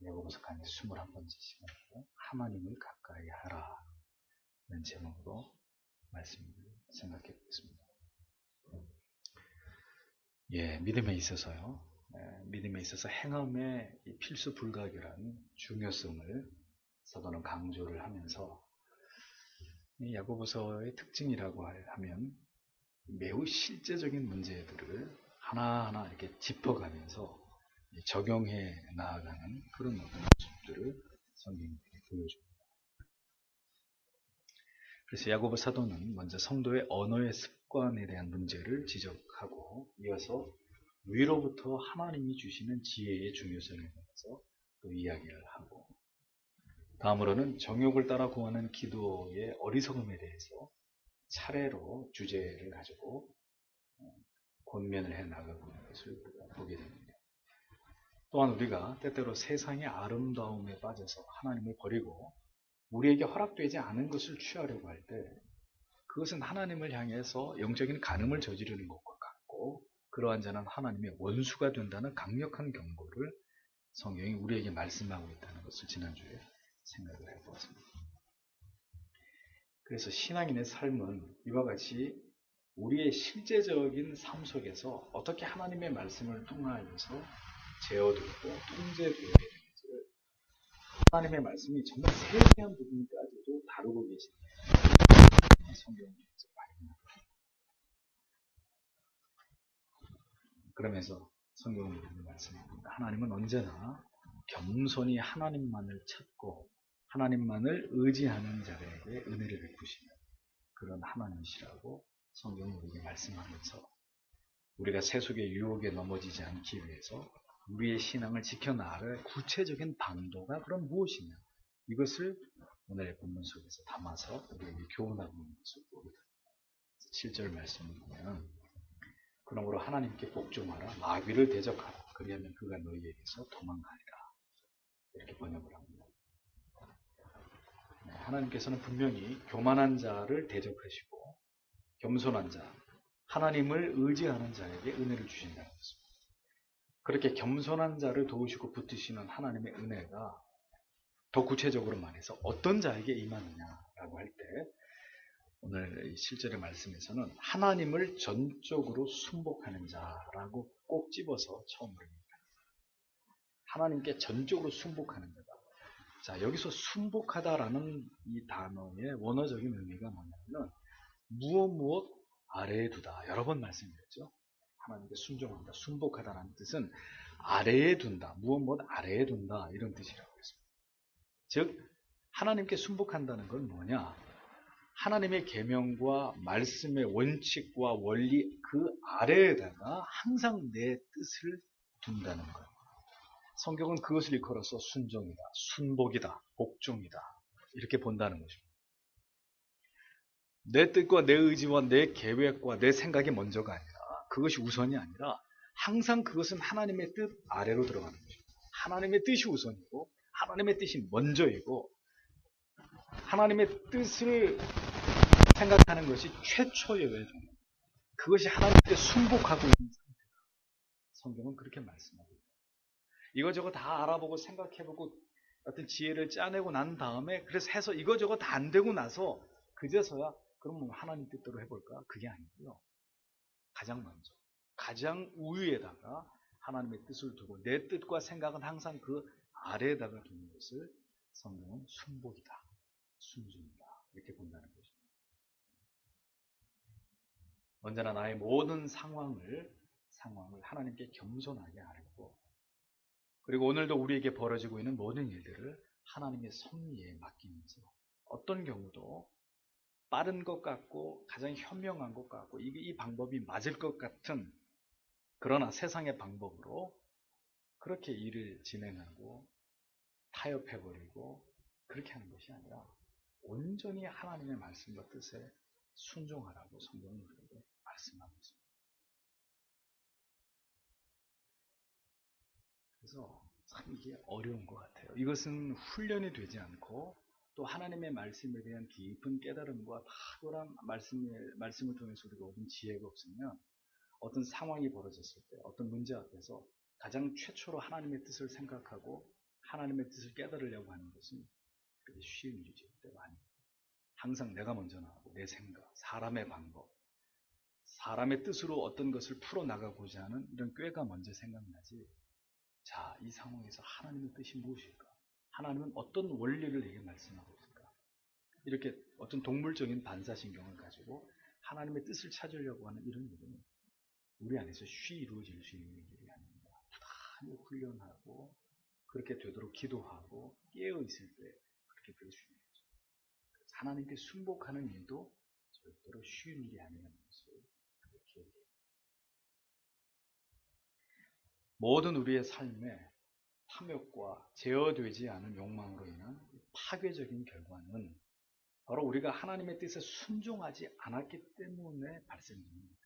야고보서 강의 21번째 시간이고요. 하나님을 가까이 하라 라는 제목으로 말씀을 생각해 보겠습니다. 믿음에 있어서요. 믿음에 있어서 행함의 필수 불가결한 중요성을 사도는 강조를 하면서 이 야고보서의 특징이라고 하면 매우 실제적인 문제들을 하나하나 이렇게 짚어가면서 적용해 나아가는 그런 모습들을 성경이 보여줍니다. 그래서 야고보 사도는 먼저 성도의 언어의 습관에 대한 문제를 지적하고 이어서 위로부터 하나님이 주시는 지혜의 중요성에 대해서 또 이야기를 하고 다음으로는 정욕을 따라 구하는 기도의 어리석음에 대해서 차례로 주제를 가지고 권면을 해 나가고 있는 것을 보게 됩니다. 또한 우리가 때때로 세상의 아름다움에 빠져서 하나님을 버리고 우리에게 허락되지 않은 것을 취하려고 할 때 그것은 하나님을 향해서 영적인 간음을 저지르는 것과 같고 그러한 자는 하나님의 원수가 된다는 강력한 경고를 성경이 우리에게 말씀하고 있다는 것을 지난주에 생각을 해보았습니다. 그래서 신앙인의 삶은 이와 같이 우리의 실제적인 삶 속에서 어떻게 하나님의 말씀을 통하여서 제어되고 통제되어야 되는지를 하나님의 말씀이 정말 세세한 부분까지도 다루고 계시는 성경에서 발견합니다. 그러면서 성경은 이렇게 말씀합니다. 하나님은 언제나 겸손히 하나님만을 찾고 하나님만을 의지하는 자에게 은혜를 베푸시는 그런 하나님이시라고 성경은 우리에게 말씀하면서 우리가 세속의 유혹에 넘어지지 않기 위해서 우리의 신앙을 지켜나갈 구체적인 방도가 그럼 무엇이냐 이것을 오늘의 본문 속에서 담아서 우리에게 교훈하고 있는 것을 보게 됩니다. 7절 말씀을 보면 그러므로 하나님께 복종하라 마귀를 대적하라 그리하면 그가 너희에게서 도망가리라 이렇게 번역을 합니다. 하나님께서는 분명히 교만한 자를 대적하시고 겸손한 자 하나님을 의지하는 자에게 은혜를 주신다는 것입니다. 그렇게 겸손한 자를 도우시고 붙드시는 하나님의 은혜가 더 구체적으로 말해서 어떤 자에게 임하느냐라고 할 때 오늘 실제의 말씀에서는 하나님을 전적으로 순복하는 자라고 꼭 집어서 처음으로 얘기합니다. 하나님께 전적으로 순복하는 자다. 자, 여기서 순복하다라는 이 단어의 원어적인 의미가 뭐냐면 무엇 아래에 두다. 여러 번 말씀드렸죠. 하나님께 순종한다. 순복하다라는 뜻은 아래에 둔다. 무엇 아래에 둔다. 이런 뜻이라고 했습니다. 즉 하나님께 순복한다는 건 뭐냐? 하나님의 계명과 말씀의 원칙과 원리 그 아래에다가 항상 내 뜻을 둔다는 거예요. 성경은 그것을 일컬어서 순종이다, 순복이다, 복종이다 이렇게 본다는 것입니다. 내 뜻과 내 의지와 내 계획과 내 생각이 먼저가 아니라 그것이 우선이 아니라 항상 그것은 하나님의 뜻 아래로 들어가는 것입니다. 하나님의 뜻이 우선이고 하나님의 뜻이 먼저이고 하나님의 뜻을 생각하는 것이 최초여야 됩니다. 그것이 하나님께 순복하고 있는 상태다. 성경은 그렇게 말씀합니다. 이거저거 다 알아보고 생각해보고 어떤 지혜를 짜내고 난 다음에 그래서 해서 이거저거 다 안 되고 나서 그제서야 그럼 하나님 뜻대로 해볼까? 그게 아니고요. 가장 먼저 가장 우위에다가 하나님의 뜻을 두고 내 뜻과 생각은 항상 그 아래에다가 두는 것을 성경은 순복이다. 순종이다. 이렇게 본다는 것입니다. 언제나 나의 모든 상황을 하나님께 겸손하게 아뢰고 그리고 오늘도 우리에게 벌어지고 있는 모든 일들을 하나님의 섭리에 맡기면서 어떤 경우도 빠른 것 같고 가장 현명한 것 같고 이 방법이 맞을 것 같은 그러나 세상의 방법으로 그렇게 일을 진행하고 타협해버리고 그렇게 하는 것이 아니라 온전히 하나님의 말씀과 뜻에 순종하라고 성경은 우리에게 말씀하고 있습니다. 그래서 참 이게 어려운 것 같아요. 이것은 훈련이 되지 않고 또 하나님의 말씀에 대한 깊은 깨달음과 탁월한 말씀을 통해서 우리가 얻은 지혜가 없으면 어떤 상황이 벌어졌을 때 어떤 문제 앞에서 가장 최초로 하나님의 뜻을 생각하고 하나님의 뜻을 깨달으려고 하는 것은 그렇게 쉬운 일이죠. 때가 아닙니다. 항상 내가 먼저 나오고 내 생각, 사람의 방법, 사람의 뜻으로 어떤 것을 풀어나가고자 하는 이런 꾀가 먼저 생각나지. 자, 이 상황에서 하나님의 뜻이 무엇일까? 하나님은 어떤 원리를 내게 말씀하고 있을까? 이렇게 어떤 동물적인 반사신경을 가지고 하나님의 뜻을 찾으려고 하는 이런 일은 우리 안에서 쉬이 이루어질 수 있는 일이 아닙니다. 부단히 훈련하고 그렇게 되도록 기도하고 깨어있을 때 그렇게 될 수 있는 거죠. 하나님께 순복하는 일도 절대로 쉬운 일이 아니라는 것을 그렇게 얘기해요. 모든 우리의 삶에 탐욕과 제어되지 않은 욕망으로 인한 파괴적인 결과는 바로 우리가 하나님의 뜻에 순종하지 않았기 때문에 발생됩니다.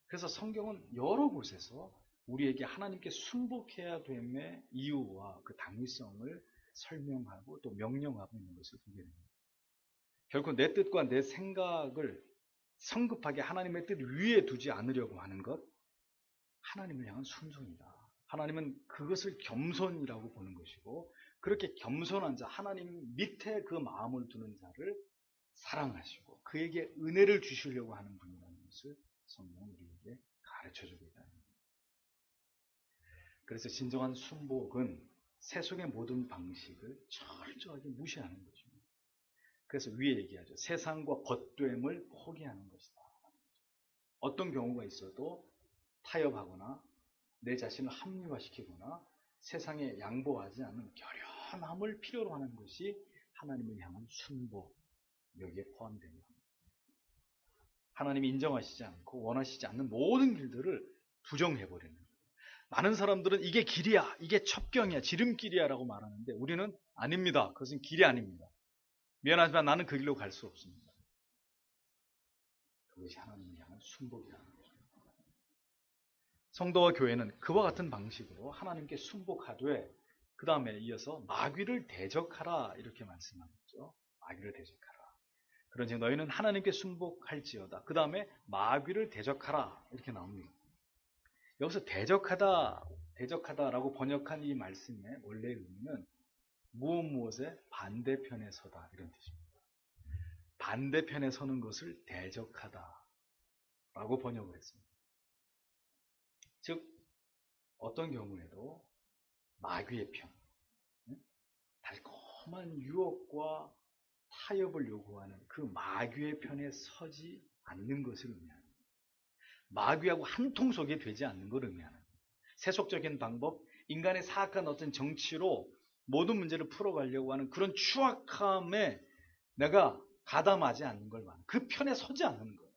그래서 성경은 여러 곳에서 우리에게 하나님께 순복해야 됨의 이유와 그 당위성을 설명하고 또 명령하고 있는 것을 보게 됩니다. 결코 내 뜻과 내 생각을 성급하게 하나님의 뜻 위에 두지 않으려고 하는 것, 하나님을 향한 순종이다. 하나님은 그것을 겸손이라고 보는 것이고, 그렇게 겸손한 자, 하나님 밑에 그 마음을 두는 자를 사랑하시고 그에게 은혜를 주시려고 하는 분이라는 것을 성경은 우리에게 가르쳐주고 있다는 겁니다. 그래서 진정한 순복은 세속의 모든 방식을 철저하게 무시하는 것입니다. 그래서 위에 얘기하죠. 세상과 벗됨을 포기하는 것이다. 어떤 경우가 있어도 타협하거나 내 자신을 합리화시키거나 세상에 양보하지 않는 결연함을 필요로 하는 것이 하나님을 향한 순복, 여기에 포함됩니다. 하나님이 인정하시지 않고 원하시지 않는 모든 길들을 부정해버리는 거예요. 많은 사람들은 이게 길이야, 이게 첩경이야, 지름길이야 라고 말하는데 우리는 아닙니다. 그것은 길이 아닙니다. 미안하지만 나는 그 길로 갈 수 없습니다. 그것이 하나님을 향한 순복이라는 거죠. 성도와 교회는 그와 같은 방식으로 하나님께 순복하되 그 다음에 이어서 마귀를 대적하라 이렇게 말씀하죠. 마귀를 대적하라. 그런즉 너희는 하나님께 순복할지어다. 그 다음에 마귀를 대적하라 이렇게 나옵니다. 여기서 대적하다라고 번역한 이 말씀의 원래 의미는 무엇에 반대편에 서다 이런 뜻입니다. 반대편에 서는 것을 대적하다라고 번역을 했습니다. 즉 어떤 경우에도 마귀의 편, 달콤한 유혹과 타협을 요구하는 그 마귀의 편에 서지 않는 것을 의미합니다. 마귀하고 한 통속이 되지 않는 걸 의미하는 세속적인 방법, 인간의 사악한 어떤 정치로 모든 문제를 풀어가려고 하는 그런 추악함에 내가 가담하지 않는 걸 말합니다. 그 편에 서지 않는 거예요.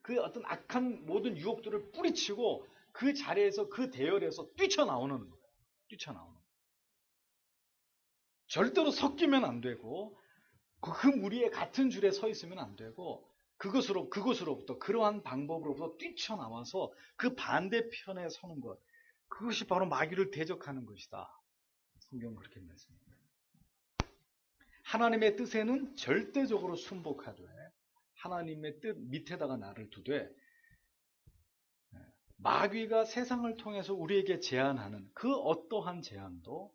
그 어떤 악한 모든 유혹들을 뿌리치고 그 자리에서 그 대열에서 뛰쳐나오는 거예요. 뛰쳐나오는 거예요. 절대로 섞이면 안 되고 그 무리에 같은 줄에 서 있으면 안 되고 그것으로부터 그러한 방법으로부터 뛰쳐나와서 그 반대편에 서는 것, 그것이 바로 마귀를 대적하는 것이다. 성경은 그렇게 말씀합니다. 하나님의 뜻에는 절대적으로 순복하되 하나님의 뜻 밑에다가 나를 두되 마귀가 세상을 통해서 우리에게 제안하는 그 어떠한 제안도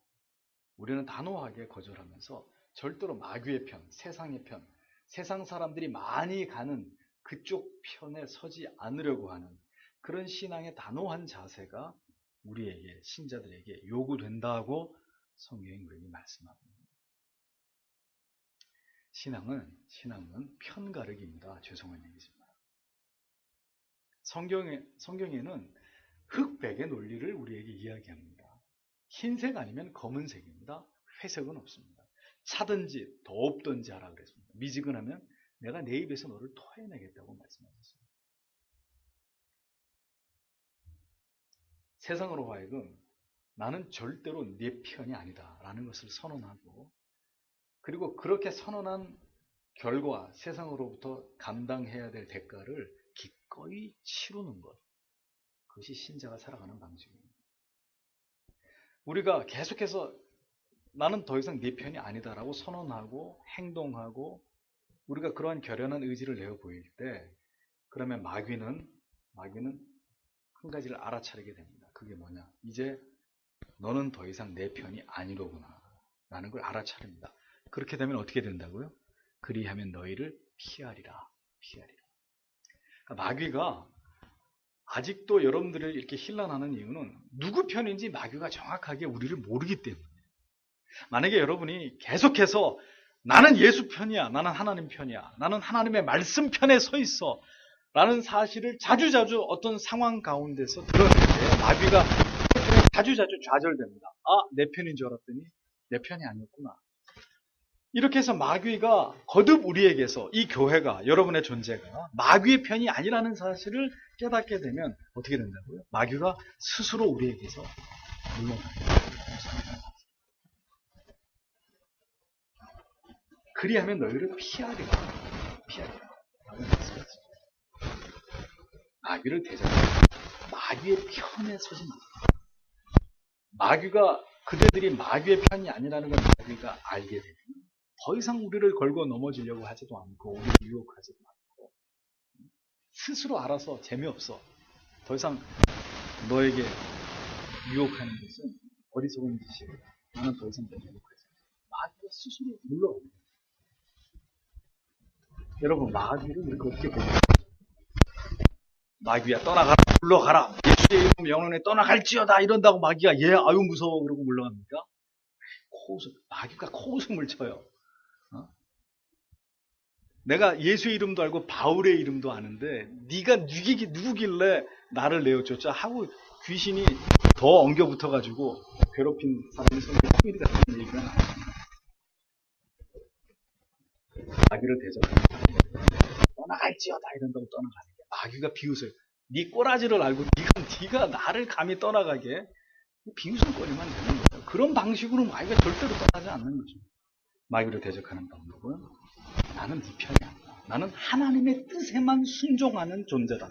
우리는 단호하게 거절하면서 절대로 마귀의 편, 세상의 편, 세상 사람들이 많이 가는 그쪽 편에 서지 않으려고 하는 그런 신앙의 단호한 자세가 우리에게, 신자들에게 요구된다고 성경이 우리에게 말씀합니다. 신앙은 편가르기입니다. 죄송한 얘기지만. 성경에는 흑백의 논리를 우리에게 이야기합니다. 흰색 아니면 검은색입니다. 회색은 없습니다. 차든지 덥든지 하라 그랬습니다. 미지근하면 내가 내 입에서 너를 토해내겠다고 말씀하셨습니다. 세상으로 하여금 나는 절대로 네 편이 아니다 라는 것을 선언하고, 그리고 그렇게 선언한 결과 세상으로부터 감당해야 될 대가를 기꺼이 치르는 것, 그것이 신자가 살아가는 방식입니다. 우리가 계속해서 나는 더 이상 네 편이 아니다라고 선언하고 행동하고 우리가 그러한 결연한 의지를 내어 보일 때, 그러면 마귀는 한 가지를 알아차리게 됩니다. 그게 뭐냐? 이제 너는 더 이상 내 편이 아니로구나 라는 걸 알아차립니다. 그렇게 되면 어떻게 된다고요? 그리하면 너희를 피하리라. 그러니까 마귀가 아직도 여러분들을 이렇게 힐난하는 이유는 누구 편인지 마귀가 정확하게 우리를 모르기 때문에. 만약에 여러분이 계속해서 나는 예수 편이야, 나는 하나님 편이야, 나는 하나님의 말씀 편에 서 있어 라는 사실을 자주자주 어떤 상황 가운데서 드러낼 때 마귀가 자주자주 좌절됩니다. 내 편인 줄 알았더니 내 편이 아니었구나. 이렇게 해서 마귀가 거듭 우리에게서 이 교회가, 여러분의 존재가 마귀의 편이 아니라는 사실을 깨닫게 되면 어떻게 된다고요? 마귀가 스스로 우리에게서 물러나요. 그리하면 너희를 피하리라. 마귀를 대적하라. 마귀의 편에 서지 마. 마귀가, 그대들이 마귀의 편이 아니라는 걸 마귀가 알게 되면 더 이상 우리를 걸고 넘어지려고 하지도 않고 우리를 유혹하지도 않고 스스로 알아서 재미없어. 더 이상 너에게 유혹하는 것은 어리석은 짓이고 나는 더 이상 너를 유혹하지 않아. 마귀가 스스로 물러갑니다. 여러분, 마귀를 우리가 어떻게 보면 마귀야 떠나가라, 물러가라, 예수의 이름 영혼에 떠나갈지어다 이런다고 마귀가 아유 무서워 그러고 물러갑니까? 마귀가 코웃음을 쳐요. 내가 예수의 이름도 알고 바울의 이름도 아는데 네가 누구길래 나를 내어줬자 하고 귀신이 더 엉겨붙어가지고 괴롭힌 사람이 성경에 통일이 같은 얘기가 나와요. 마귀를 대적하는 떠나갈지어다 이런다고 떠나가는 게 마귀가 비웃어요. 네 꼬라지를 알고 네가 나를 감히 떠나가게 비웃음거리만 되는 거예요. 그런 방식으로 마귀가 절대로 떠나지 않는 거죠. 마귀를 대적하는 방법은 나는 네 편이 아니다. 나는 하나님의 뜻에만 순종하는 존재다.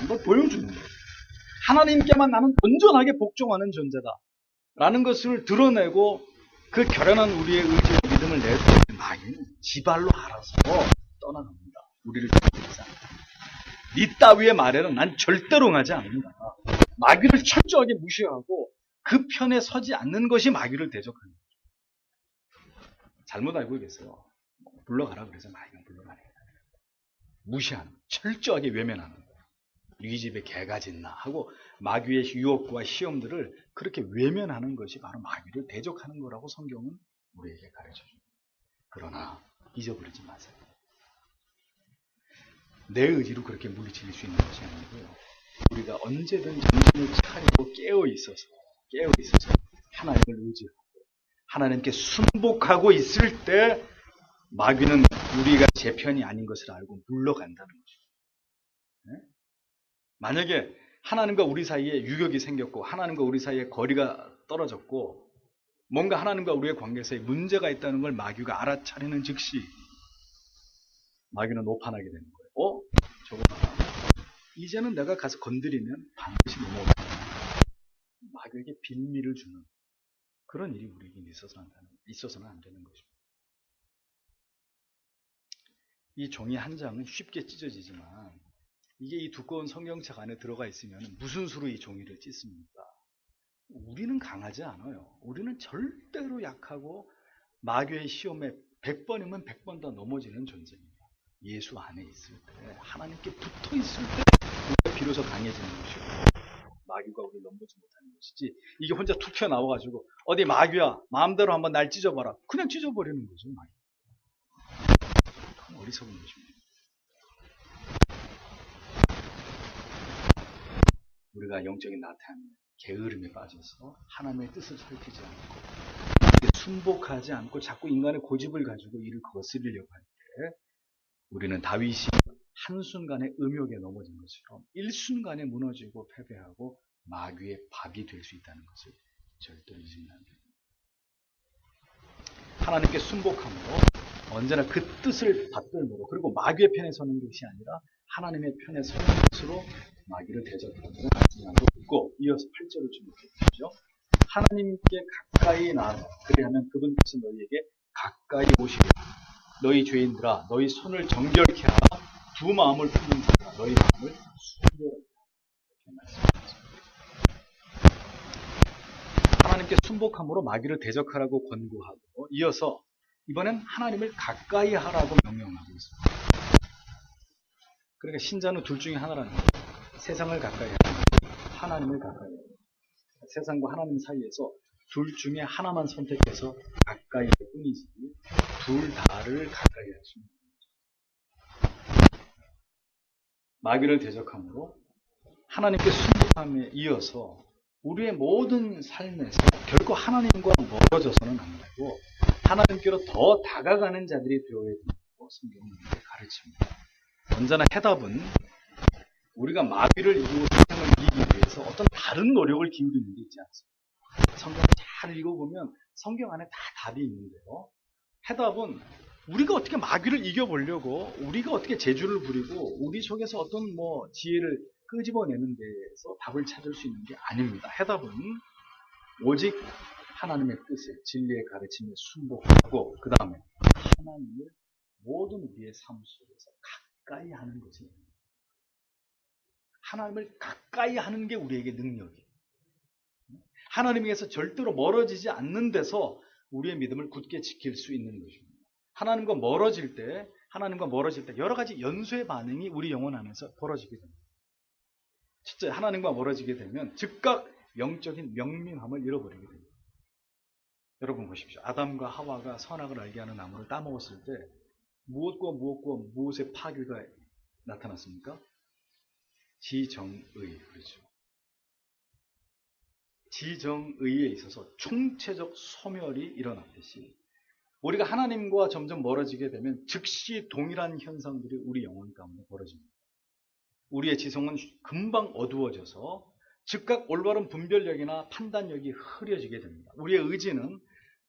이걸 보여주는 거예요. 하나님께만 나는 온전하게 복종하는 존재다. 라는 것을 드러내고 그 결연한 우리의 의지와 믿음을 내줄 때 마귀는 지발로 알아서 떠나갑니다. 우리를 죽이지 않는다. 네 따위의 말에는 난 절대로 응하지 않는다. 마귀를 철저하게 무시하고 그 편에 서지 않는 것이 마귀를 대적하는 거죠. 잘못 알고 계세요. 물러가라 그래서 마귀가 물러가는 거예요. 무시하는, 철저하게 외면하는 거예요. 이 집에 개가 짖나 하고 마귀의 유혹과 시험들을 그렇게 외면하는 것이 바로 마귀를 대적하는 거라고 성경은 우리에게 가르쳐줍니다. 그러나 잊어버리지 마세요. 내 의지로 그렇게 물리칠 수 있는 것이 아니고요. 우리가 언제든 정신을 차리고 깨어 있어서 하나님을 의지하고 하나님께 순복하고 있을 때 마귀는 우리가 제 편이 아닌 것을 알고 물러간다는 거죠. 네? 만약에 하나님과 우리 사이에 유격이 생겼고 하나님과 우리 사이에 거리가 떨어졌고 뭔가 하나님과 우리의 관계에서 문제가 있다는 걸 마귀가 알아차리는 즉시 마귀는 오판하게 되는 거예요. 저거 봐라. 이제는 내가 가서 건드리면 반드시 넘어오겠다. 마귀에게 빌미를 주는 그런 일이 우리에게 있어서는 안 되는 것입니다. 이 종이 한 장은 쉽게 찢어지지만 이게 이 두꺼운 성경책 안에 들어가 있으면 무슨 수로 이 종이를 찢습니까? 우리는 강하지 않아요. 우리는 절대로 약하고 마귀의 시험에 100번이면 100번 더 넘어지는 존재입니다. 예수 안에 있을 때, 하나님께 붙어 있을 때 우리가 비로소 강해지는 것이고 마귀가 우리를 넘보지 못하는 것이지 이게 혼자 툭 튀어나와가지고 어디 마귀야 마음대로 한번 날 찢어봐라. 그냥 찢어버리는 거죠. 마귀. 어리석은 것입니다. 우리가 영적인 나태함, 게으름에 빠져서 하나님의 뜻을 살피지 않고 순복하지 않고 자꾸 인간의 고집을 가지고 이를 거스리려고 할 때 우리는 다윗이 한순간의 음욕에 넘어진 것처럼 일순간에 무너지고 패배하고 마귀의 밥이 될 수 있다는 것을 절대로 잊으면 안 됩니다. 하나님께 순복함으로 언제나 그 뜻을 받들므로 그리고 마귀의 편에 서는 것이 아니라 하나님의 편에 서는 것으로 마귀를 대적하는 말씀하고 있고 이어서 8절을 주목해 주시죠. 하나님께 가까이 나아가 그리하면 그분께서 너희에게 가까이 오시리라. 너희 죄인들아 너희 손을 정결케 하라. 두 마음을 품는 자라 너희 마음을 순결하게 하라. 이렇게 말씀하셨습니다. 하나님께 하나님께 순복함으로 마귀를 대적하라고 권고하고 이어서 이번엔 하나님을 가까이 하라고 명령하고 있습니다. 그러니까 신자는 둘 중에 하나라는 거예요. 세상을 가까이 하고 하나님을 가까이 하고 세상과 하나님 사이에서 둘 중에 하나만 선택해서 가까이 할 뿐이지 둘 다를 가까이 할 수 있는 거죠. 마귀를 대적함으로 하나님께 순복함에 이어서 우리의 모든 삶에서 결코 하나님과 멀어져서는 안 되고 하나님께로 더 다가가는 자들이 되어야 된다고 성경은 우리에게 가르칩니다. 언제나 해답은 우리가 마귀를 이기고 세상을 이기기 위해서 어떤 다른 노력을 기울이는 게 있지 않습니다. 성경을 잘 읽어보면 성경 안에 다 답이 있는데요. 해답은 우리가 어떻게 마귀를 이겨보려고 우리가 어떻게 재주를 부리고 우리 속에서 어떤 지혜를 끄집어내는 데에서 답을 찾을 수 있는 게 아닙니다. 해답은 오직 하나님의 뜻에 진리의 가르침에 순복하고 그 다음에 하나님을 모든 우리의 삶 속에서 가까이 하는 것이 하나님을 가까이 하는 게 우리에게 능력이에요. 하나님에게서 절대로 멀어지지 않는 데서 우리의 믿음을 굳게 지킬 수 있는 것입니다. 하나님과 멀어질 때 여러 가지 연쇄 반응이 우리 영혼 안에서 벌어지게 됩니다. 진짜 하나님과 멀어지게 되면 즉각 영적인 명민함을 잃어버리게 됩니다. 여러분 보십시오. 아담과 하와가 선악을 알게 하는 나무를 따먹었을 때 무엇의 파괴가 나타났습니까? 지정의, 그렇죠. 지정의에 있어서 총체적 소멸이 일어났듯이 우리가 하나님과 점점 멀어지게 되면 즉시 동일한 현상들이 우리 영혼 가운데 벌어집니다. 우리의 지성은 금방 어두워져서 즉각 올바른 분별력이나 판단력이 흐려지게 됩니다. 우리의 의지는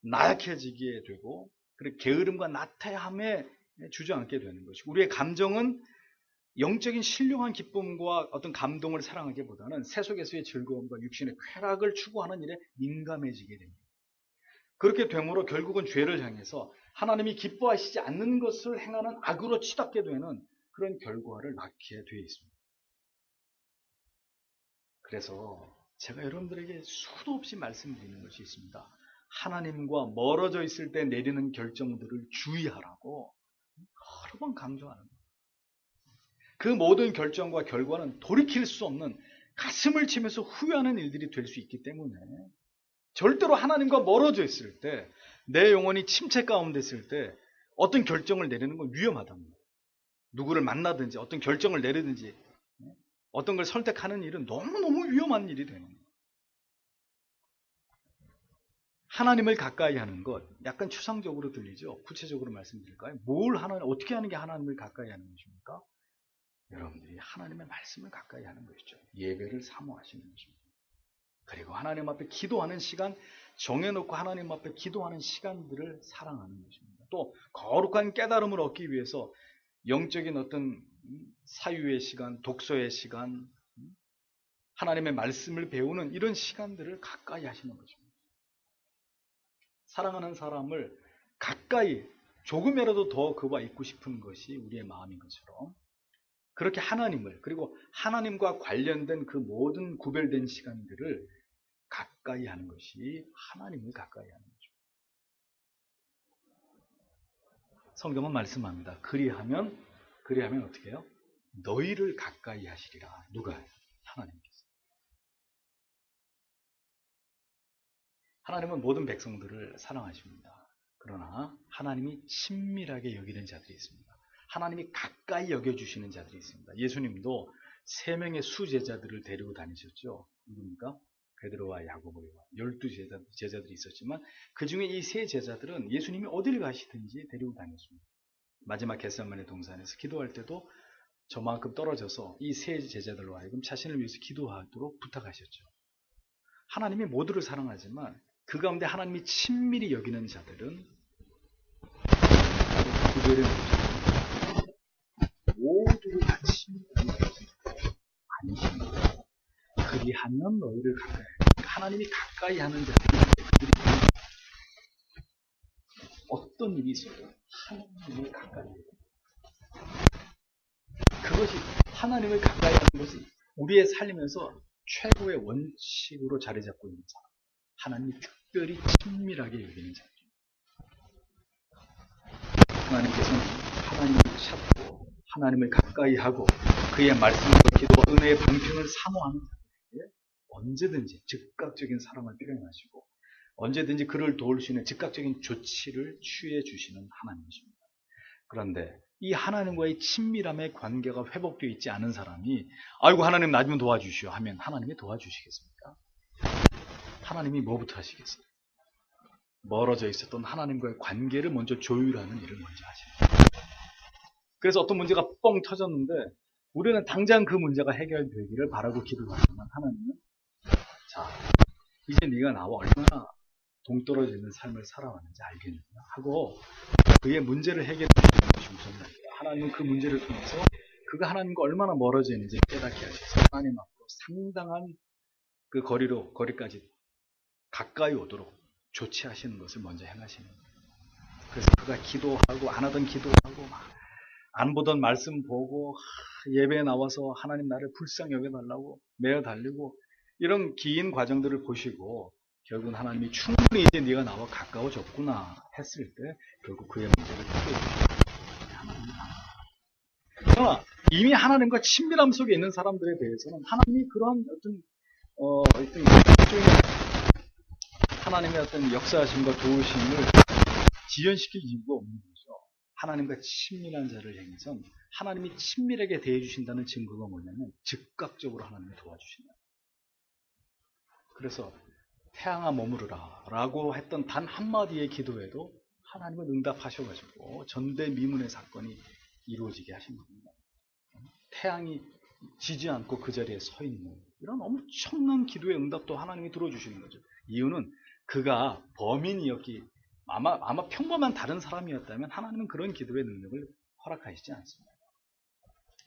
나약해지게 되고 그리고 게으름과 나태함에 주저앉게 되는 것이고 우리의 감정은 영적인 신령한 기쁨과 어떤 감동을 사랑하기보다는 세속에서의 즐거움과 육신의 쾌락을 추구하는 일에 민감해지게 됩니다. 그렇게 되므로 결국은 죄를 향해서 하나님이 기뻐하시지 않는 것을 행하는 악으로 치닫게 되는 그런 결과를 낳게 되어 있습니다. 그래서 제가 여러분들에게 수도 없이 말씀드리는 것이 있습니다. 하나님과 멀어져 있을 때 내리는 결정들을 주의하라고 여러 번 강조하는 거예요. 그 모든 결정과 결과는 돌이킬 수 없는 가슴을 치면서 후회하는 일들이 될 수 있기 때문에 절대로 하나님과 멀어져 있을 때 내 영혼이 침체 가운데 있을 때 어떤 결정을 내리는 건 위험하답니다. 누구를 만나든지 어떤 결정을 내리든지 어떤 걸 선택하는 일은 너무너무 위험한 일이 되는 거예요. 하나님을 가까이 하는 것, 약간 추상적으로 들리죠? 구체적으로 말씀드릴까요? 어떻게 하는 게 하나님을 가까이 하는 것입니까? 여러분들이 하나님의 말씀을 가까이 하는 것이죠. 예배를 사모하시는 것입니다. 그리고 하나님 앞에 기도하는 시간, 정해놓고 하나님 앞에 기도하는 시간들을 사랑하는 것입니다. 또 거룩한 깨달음을 얻기 위해서 영적인 어떤 사유의 시간, 독서의 시간, 하나님의 말씀을 배우는 이런 시간들을 가까이 하시는 것입니다. 사랑하는 사람을 가까이 조금이라도 더 그와 있고 싶은 것이 우리의 마음인 것처럼 그렇게 하나님을 그리고 하나님과 관련된 그 모든 구별된 시간들을 가까이 하는 것이 하나님을 가까이 하는 거죠. 성경은 말씀합니다. 그리하면 어떻게 해요? 너희를 가까이 하시리라. 누가? 하나님께서. 하나님은 모든 백성들을 사랑하십니다. 그러나 하나님이 친밀하게 여기는 자들이 있습니다. 하나님이 가까이 여겨주시는 자들이 있습니다. 예수님도 3명의 수제자들을 데리고 다니셨죠. 누굽니까? 베드로와 야고보와 12제자들이 있었지만 그 중에 이 3제자들은 예수님이 어디를 가시든지 데리고 다녔습니다. 마지막 겟세마네 동산에서 기도할 때도 저만큼 떨어져서 이 3제자들로 하여금 자신을 위해서 기도하도록 부탁하셨죠. 하나님이 모두를 사랑하지만 그 가운데 하나님이 친밀히 여기는 자들은 구별을 모두를 다 친밀히 여기는 아니십니다. 그리하면 너희를 가까이 하나님이 가까이 하는 자들이 어떤 일이 있어도 하나님을 가까이 해요. 그것이 하나님을 가까이 하는 것이 우리의 삶에서 최고의 원칙으로 자리 잡고 있는 사람. 하나님이 특별히 친밀하게 여기는 자죠. 하나님께서는 하나님을 찾고 하나님을 가까이 하고 그의 말씀과 기도와 은혜의 방편을 사모하는 자들에게 언제든지 즉각적인 사랑을 표현하시고 언제든지 그를 도울 수 있는 즉각적인 조치를 취해 주시는 하나님이십니다. 그런데 이 하나님과의 친밀함의 관계가 회복되어 있지 않은 사람이 아이고 하나님 나 좀 도와주시오 하면 하나님이 도와주시겠습니까? 하나님이 뭐부터 하시겠어요? 멀어져 있었던 하나님과의 관계를 먼저 조율하는 일을 먼저 하십니다. 그래서 어떤 문제가 뻥 터졌는데 우리는 당장 그 문제가 해결되기를 바라고 기도하지만 하나님은 자 이제 네가 나와 얼마나 동떨어져 있는 삶을 살아왔는지 알겠느냐 하고 그의 문제를 해결해 주는 것이 우선입니다. 하나님은 그 문제를 통해서 그가 하나님과 얼마나 멀어져 있는지 깨닫게 하셔서 하나님 앞으로 상당한 그 거리까지 가까이 오도록 조치하시는 것을 먼저 행하시는 거예요. 그래서 그가 기도하고 안 하던 기도하고 안 보던 말씀 보고 예배에 나와서 하나님 나를 불쌍히 여겨달라고 매어 달리고 이런 긴 과정들을 보시고 결국은 하나님이 충분히 이제 네가 나와 가까워졌구나 했을 때 결국 그의 문제를 해결해주시는 하나님이 그러나 이미 하나님과 친밀함 속에 있는 사람들에 대해서는 하나님이 그러한 어떤 하나님의 어떤 역사하심과 도우심을 지연시킬 이유가 없는 거죠. 하나님과 친밀한 자를 향해서 하나님이 친밀하게 대해주신다는 증거가 뭐냐면 즉각적으로 하나님이 도와주신다. 그래서 태양아 머무르라 라고 했던 단 한마디의 기도에도 하나님은 응답하셔가지고 전대미문의 사건이 이루어지게 하신 겁니다. 태양이 지지 않고 그 자리에 서 있는 이런 엄청난 기도의 응답도 하나님이 들어주시는 거죠. 이유는 그가 범인이었기 아마 평범한 다른 사람이었다면 하나님은 그런 기도의 능력을 허락하시지 않습니다.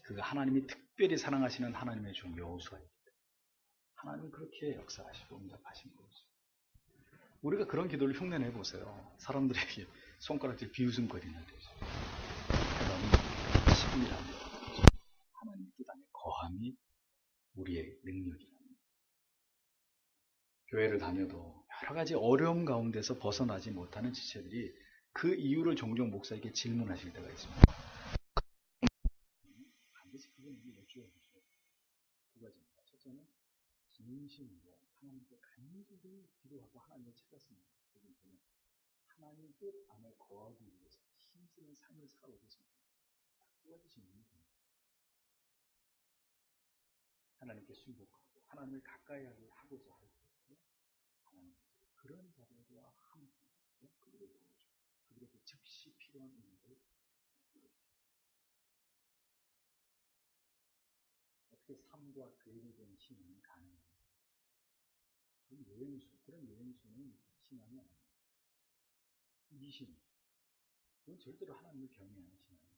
그가 하나님이 특별히 사랑하시는 하나님의 종 여호수아입니다. 하나님은 그렇게 역사하시고 응답하신 거죠. 우리가 그런 기도를 흉내내 보세요. 사람들에게 손가락질 비웃음거리는 되죠. 그다음에 친밀한 하나님의 뜻 안에 거함이 우리의 능력이랍니다. 교회를 다녀도 여러 가지 어려움 가운데서 벗어나지 못하는 지체들이 그 이유를 종종 목사에게 질문하실 때가 있습니다. 반드시 그분에게 여쭈어주세요. 두 가지입니다. 첫째는 진심으로 하나님께 간절히 기도하고 하나님을 찾았습니다. 하나님 뜻 안에 거하기 위해서 힘쓰는 삶을 살아오겠습니다. 두 가지 질문입니다. 하나님께 순복하고 하나님을 가까이 하고자 할 때 하나님 그런 자들과 함께 그들에게 도와주고 그들에게 즉시 필요한 인물을 어떻게 삶과 괴리된 신앙이 가능합니까? 그런 여행수는 신앙이 아닙니다. 이신 그건 절대로 하나님을 경외하는 신앙입니다.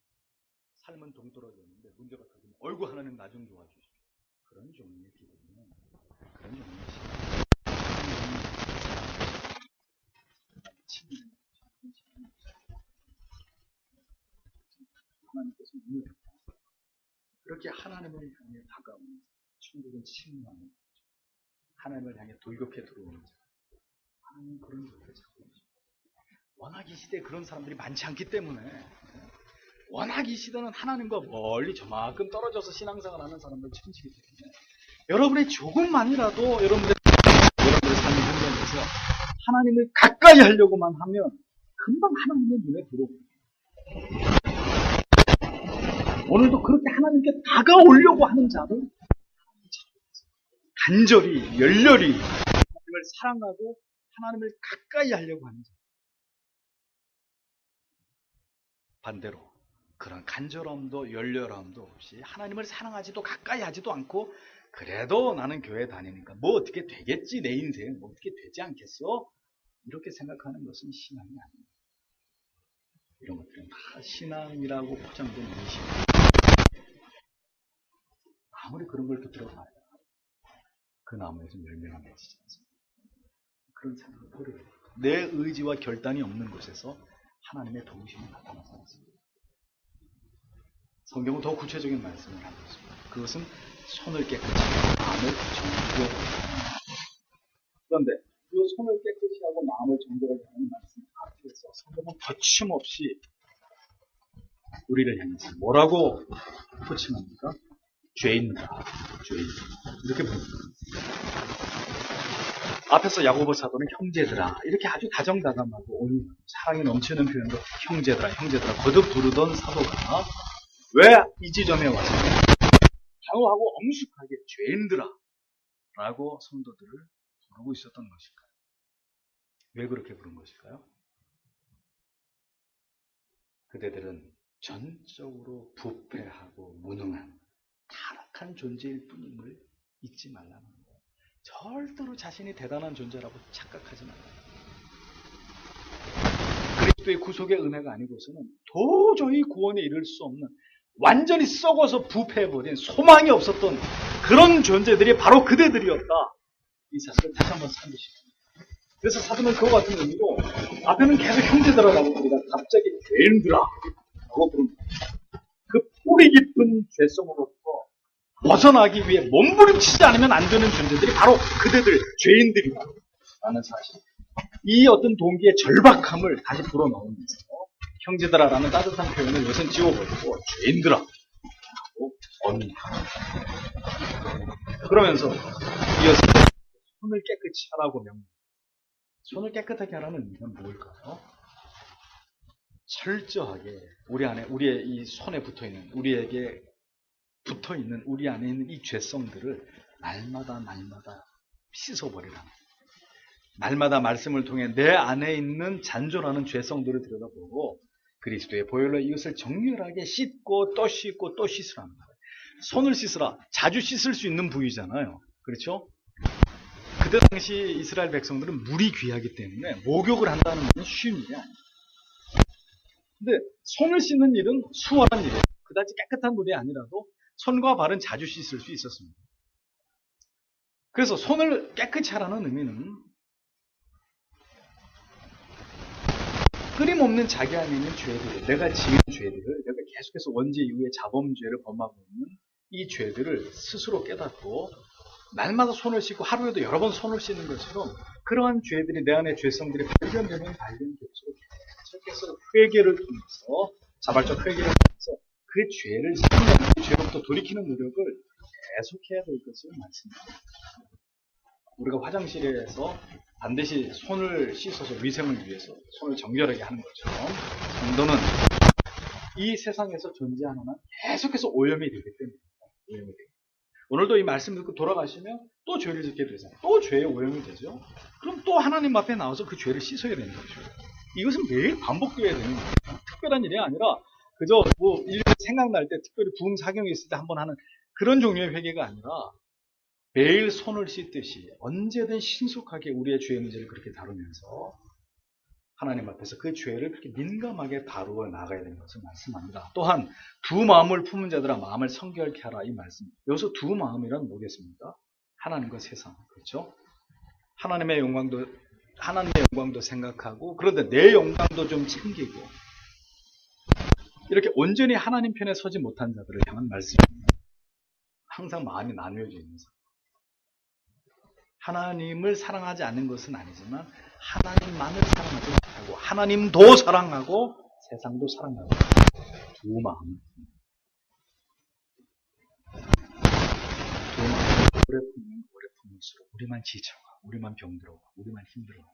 삶은 동떨어져 있는데 문제가 터지면 어이구 하나님 나 좀 도와주십시오. 그런 종류의 기도는 그런 종류의 신앙 하나님께서 눈을 그렇게 하나님을 향해 다가오는 천국은 친밀함을 하나님을 향해 돌격해 들어오는 자 하나님 그런 자를 찾고 있습니다. 워낙 이 시대에 그런 사람들이 많지 않기 때문에 워낙 이 시대는 하나님과 멀리 저만큼 떨어져서 신앙생활 하는 사람들 천지기 때문에 여러분이 조금만이라도 여러분의 삶의 현장에서 하나님을 가까이 하려고만 하면 금방 하나님의 눈에 들어옵니다. 오늘도 그렇게 하나님께 다가오려고 하는 자를 간절히 열렬히 하나님을 사랑하고 하나님을 가까이 하려고 하는 자. 반대로 그런 간절함도 열렬함도 없이 하나님을 사랑하지도 가까이 하지도 않고 그래도 나는 교회 다니니까 뭐 어떻게 되겠지 내 인생 뭐 어떻게 되지 않겠어? 이렇게 생각하는 것은 신앙이 아닙니다. 이런 것들은 다 신앙이라고 포장된 미신입니다. 아무리 그런 걸 또 들어봐야 그 나무에서 열매가 맺히지 않습니다. 그런 생각을 버려야 돼요. 내 의지와 결단이 없는 곳에서 하나님의 도우심이 나타나지 않습니다. 성경은 더 구체적인 말씀을 하고 있습니다. 그것은 손을 깨끗이 마음을 정리하고 그런데 그 손을 깨끗이 하고 마음을 정결하게 하는 말씀 앞에서 성경은 거침없이 우리를 향해서 뭐라고 호칭합니까? 죄인이다. 죄인. 이렇게 부릅니다. 앞에서 야고보 사도는 형제들아 이렇게 아주 다정다감하고 온유하고 사랑이 넘치는 표현으로 형제들아 거듭 부르던 사도가 왜 이 지점에 와서 강호하고 엄숙하게 죄인들아 라고 성도들을 부르고 있었던 것일까요? 왜 그렇게 부른 것일까요? 그대들은 전적으로 부패하고 무능한 타락한 존재일 뿐임을 잊지 말라는 거예요. 절대로 자신이 대단한 존재라고 착각하지 말아요. 그리스도의 구속의 은혜가 아니고서는 도저히 구원에 이를 수 없는 완전히 썩어서 부패해버린 소망이 없었던 그런 존재들이 바로 그대들이었다. 이 사실을 다시 한번 상기시킵니다. 그래서 사도는 그와 같은 의미로 앞에는 계속 형제들아라고 부르다 갑자기 죄인들아 라고 부릅니다. 그 뿌리 깊은 죄성으로부터 벗어나기 위해 몸부림치지 않으면 안 되는 존재들이 바로 그대들 죄인들이라는 사실. 이 어떤 동기의 절박함을 다시 불어넣으면서 형제들아라는 따뜻한 표현을 요새는 지워버리고 죄인들아 하고 언니하고 그러면서 이어서 손을 깨끗이 하라고 명령합니다. 손을 깨끗하게 하라는 의미는 뭘까요? 철저하게 우리 안에 우리의 이 손에 붙어있는 우리에게 붙어있는 우리 안에 있는 이 죄성들을 날마다 씻어버리라. 날마다 말씀을 통해 내 안에 있는 잔존하는 죄성들을 들여다보고 그리스도의 보혈로 이것을 정결하게 씻고 또 씻고 또 씻으라는 거예요. 손을 씻으라. 자주 씻을 수 있는 부위잖아요. 그렇죠? 그때 당시 이스라엘 백성들은 물이 귀하기 때문에 목욕을 한다는 것은 쉬운 일이 아니에요. 근데 손을 씻는 일은 수월한 일이에요. 그다지 깨끗한 물이 아니라도 손과 발은 자주 씻을 수 있었습니다. 그래서 손을 깨끗이 하라는 의미는 끊임없는 자기 안에 있는 죄들을, 내가 지은 죄들을, 내가 계속해서 원죄 이후에 자범죄를 범하고 있는 이 죄들을 스스로 깨닫고 날마다 손을 씻고 하루에도 여러 번 손을 씻는 것처럼 그러한 죄들이 내 안에 죄성들이 발견되면 발견될수록 계속해서 회개를 통해서 자발적 회개를 통해서 그 죄를 씻는 그 죄로부터 돌이키는 노력을 계속해야 될 것을 말씀드립니다. 우리가 화장실에서 반드시 손을 씻어서 위생을 위해서 손을 정결하게 하는 것처럼 성도는 이 세상에서 존재하는 한 계속해서 오염이 되기 때문에 오늘도 이 말씀 듣고 돌아가시면 또 죄를 짓게 되잖아요. 또 죄에 오염이 되죠. 그럼 또 하나님 앞에 나와서 그 죄를 씻어야 되는 거죠. 이것은 매일 반복되어야 되는 거예요. 특별한 일이 아니라 그저 뭐 일년에 생각날 때 특별히 부흥 사경이 있을 때 한번 하는 그런 종류의 회개가 아니라 매일 손을 씻듯이 언제든 신속하게 우리의 죄의 문제를 그렇게 다루면서 하나님 앞에서 그 죄를 그렇게 민감하게 다루어 나가야 되는 것을 말씀합니다. 또한 두 마음을 품은 자들아 마음을 성결케 하라 이 말씀. 여기서 두 마음이란 뭐겠습니까? 하나님과 세상. 그렇죠? 하나님의 영광도 생각하고 그런데 내 영광도 좀 챙기고 이렇게 온전히 하나님 편에 서지 못한 자들을 향한 말씀입니다. 항상 마음이 나뉘어져 있는 사람. 하나님을 사랑하지 않는 것은 아니지만 하나님만을 사랑하지 못하고 하나님도 사랑하고 세상도 사랑하고 두 마음. 두 마음을 오래 품을수록 우리만 지쳐가, 우리만 병들어가, 우리만 힘들어가.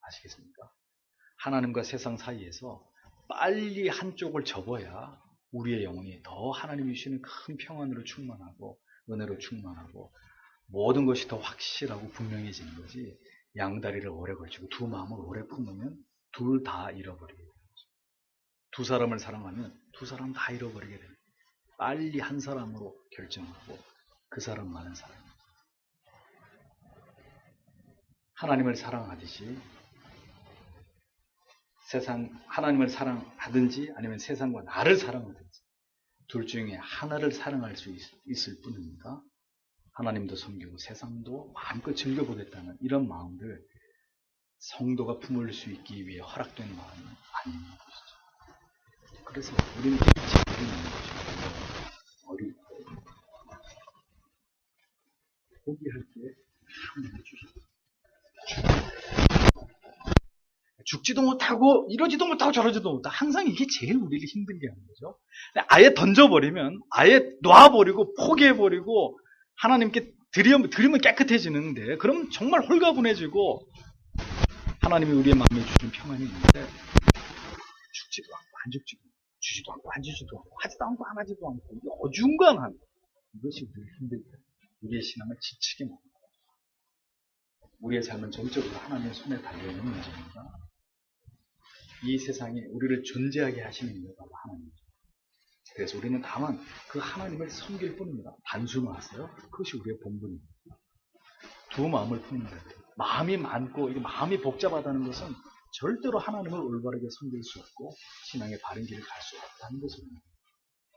아시겠습니까? 하나님과 세상 사이에서 빨리 한쪽을 접어야 우리의 영혼이 더 하나님이 주시는 큰 평안으로 충만하고 은혜로 충만하고 모든 것이 더 확실하고 분명해지는 거지. 양다리를 오래 걸치고 두 마음을 오래 품으면 둘 다 잃어버리게 되는 거죠. 두 사람을 사랑하면 두 사람 다 잃어버리게 되는 거예요. 빨리 한 사람으로 결정하고 그 사람만을 사랑합니다. 하나님을 사랑하듯이 하나님을 사랑하든지 아니면 세상과 나를 사랑하든지 둘 중에 하나를 사랑할 수 있을 뿐입니다. 하나님도 섬기고 세상도 마음껏 즐겨보겠다는 이런 마음들 성도가 품을 수 있기 위해 허락된 마음은 아닌 것이죠. 그래서 우리는 일찍 어리는 것이고 어릴 때 포기할 때 하나님을 주시고 죽지도 못하고 이러지도 못하고 저러지도 못하고 항상 이게 제일 우리를 힘들게 하는 거죠. 아예 던져버리면 아예 놔버리고 포기해버리고 하나님께 드리면 깨끗해지는데 그럼 정말 홀가분해지고 하나님이 우리의 마음에 주신 평안이 있는데 죽지도 않고 안 죽지도 않고 주지도 않고 안 주지도 않고 하지도 않고 안 하지도 않고 이게 어중간한 이것이 우리를 힘들게 우리의 신앙을 지치게 만듭니다. 우리의 삶은 전적으로 하나님의 손에 달려있는 문제입니다. 이 세상에 우리를 존재하게 하시는 이유가 바로 하나님이죠. 그래서 우리는 다만 그 하나님을 섬길 뿐입니다. 단순화하세요. 그것이 우리의 본분입니다. 두 마음을 품는 거예요. 마음이 많고 이게 마음이 복잡하다는 것은 절대로 하나님을 올바르게 섬길 수 없고 신앙의 바른 길을 갈 수 없다는 것입니다.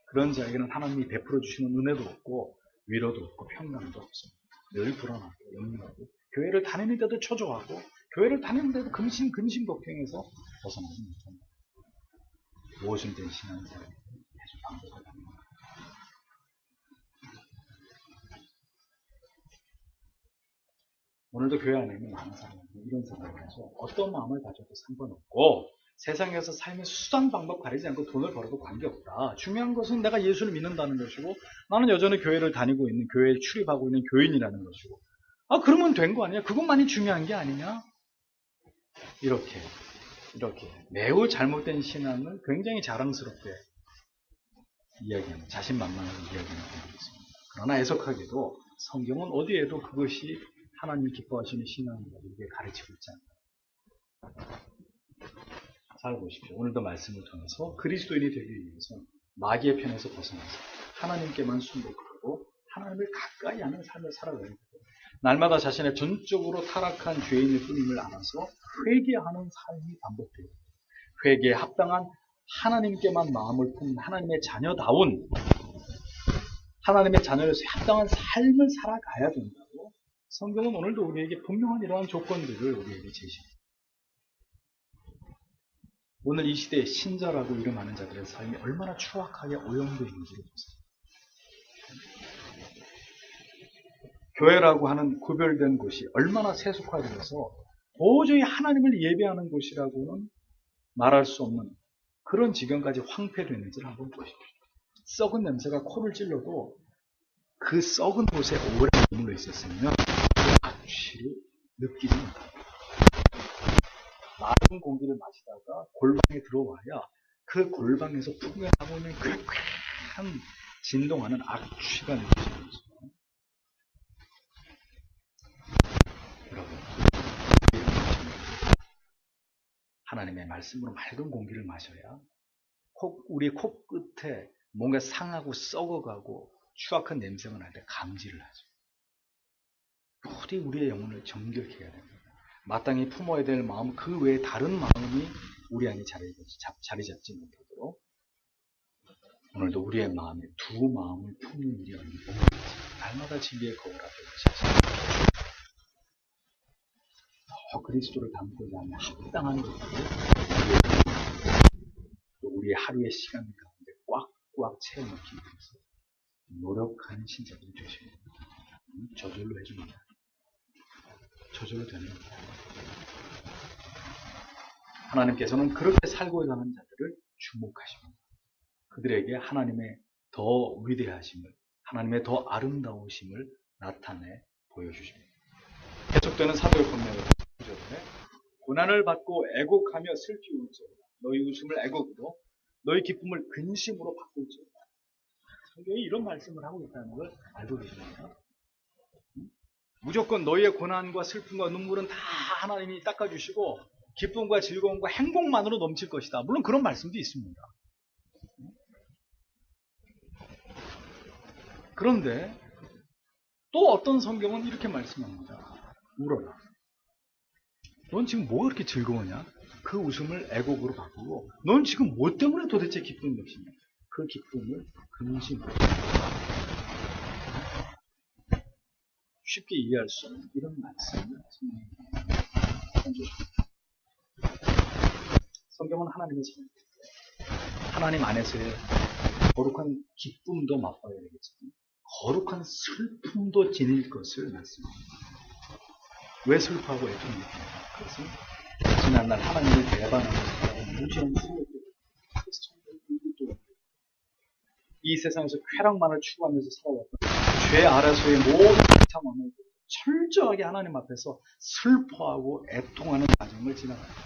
그런 자에게는 하나님이 베풀어 주시는 은혜도 없고 위로도 없고 평강도 없습니다. 늘 불안하고 염려하고 교회를 다니는데도 초조하고 교회를 다니는데도 근심걱정해서 벗어나지 못합니다. 무엇은 된 신앙생활 계속 반복합니다. 오늘도 교회 안에 있는 많은 사람들은 이런 생각을 해서 어떤 마음을 가져도 상관없고 세상에서 삶의 수단 방법 가리지 않고 돈을 벌어도 관계없다. 중요한 것은 내가 예수를 믿는다는 것이고 나는 여전히 교회를 다니고 있는 교회에 출입하고 있는 교인이라는 것이고 그러면 된 거 아니야? 그것만이 중요한 게 아니냐? 이렇게 매우 잘못된 신앙을 굉장히 자랑스럽게 이야기하는 자신만만하게 이야기하는 분들이 있습니다. 그러나 애석하게도 성경은 어디에도 그것이 하나님이 기뻐하시는 신앙이라고 이게 가르치고 있지 않아요. 잘 보십시오. 오늘도 말씀을 통해서 그리스도인이 되기 위해서 마귀의 편에서 벗어나서 하나님께만 순복하고 하나님을 가까이 하는 삶을 살아가야 되고 날마다 자신의 전적으로 타락한 죄인일 뿐임을 알아서 회개하는 삶이 반복돼요. 회개에 합당한 하나님께만 마음을 품는 하나님의 자녀다운 하나님의 자녀로서 합당한 삶을 살아가야 된다고 성경은 오늘도 우리에게 분명한 이러한 조건들을 우리에게 제시합니다. 오늘 이 시대에 신자라고 이름하는 자들의 삶이 얼마나 추악하게 오염되어 있는지를 보세요. 교회라고 하는 구별된 곳이 얼마나 세속화되어서 도저히 하나님을 예배하는 곳이라고는 말할 수 없는 그런 지경까지 황폐되는지를 한번 보십시오. 썩은 냄새가 코를 찔러도 그 썩은 곳에 오래 머물러 있었으면 그 악취를 느끼지 못합니다. 맑은 공기를 마시다가 골방에 들어와야 그 골방에서 풍겨나고 있는 쾌쾌한 진동하는 악취가 느껴지는 것입니다. 여러분, 하나님의 말씀으로 맑은 공기를 마셔야 우리 코끝에 뭔가 상하고 썩어가고 추악한 냄새가 날 때 감지를 하죠. 부디 우리의 영혼을 정결케 해야 됩니다. 마땅히 품어야 될 마음 그 외에 다른 마음이 우리 안에 자리 잡지 못하도록 오늘도 우리의 마음에 두 마음을 품는 일이 없는지 날마다 진리의 거울 앞에 서서 더 그리스도를 담고자 하는 합당한 것들을 또 우리의 하루의 시간 가운데 꽉꽉 채워넣기 위해서 노력하는 신자들이 되십니다. 저절로 해줍니다. 저절로 되는 겁니다. 하나님께서는 그렇게 살고자 하는 자들을 주목하십니다. 그들에게 하나님의 더 위대하심을, 하나님의 더 아름다우심을 나타내 보여주십니다. 계속되는 사도의 본문을 고난을 받고 애곡하며 슬피 울지어다. 너희 웃음을 애곡으로, 너희 기쁨을 근심으로 바꿀지어다. 성경이 이런 말씀을 하고 있다는 걸 알고 계십니까? 무조건 너희의 고난과 슬픔과 눈물은 다 하나님이 닦아주시고 기쁨과 즐거움과 행복만으로 넘칠 것이다. 물론 그런 말씀도 있습니다. 그런데 또 어떤 성경은 이렇게 말씀합니다. 울어라. 넌 지금 뭐 그렇게 즐거우냐? 그 웃음을 애곡으로 바꾸고 넌 지금 뭐 때문에 도대체 기쁜 것이냐? 그 기쁨을 근심으로 쉽게 이해할 수 없는 이런 말씀을 성경은 하나님의 자녀입니다. 하나님 안에서의 거룩한 기쁨도 맛봐야 되겠지만 거룩한 슬픔도 지닐 것을 말씀합니다. 왜 슬퍼하고 애통합니까? 그것은 지난날 하나님을 배반하는 사람은 무지한 수고를 이 세상에서 쾌락만을 추구하면서 살아왔다. 죄 아래서의 모든 상황을 철저하게 하나님 앞에서 슬퍼하고 애통하는 과정을 지나갑니다.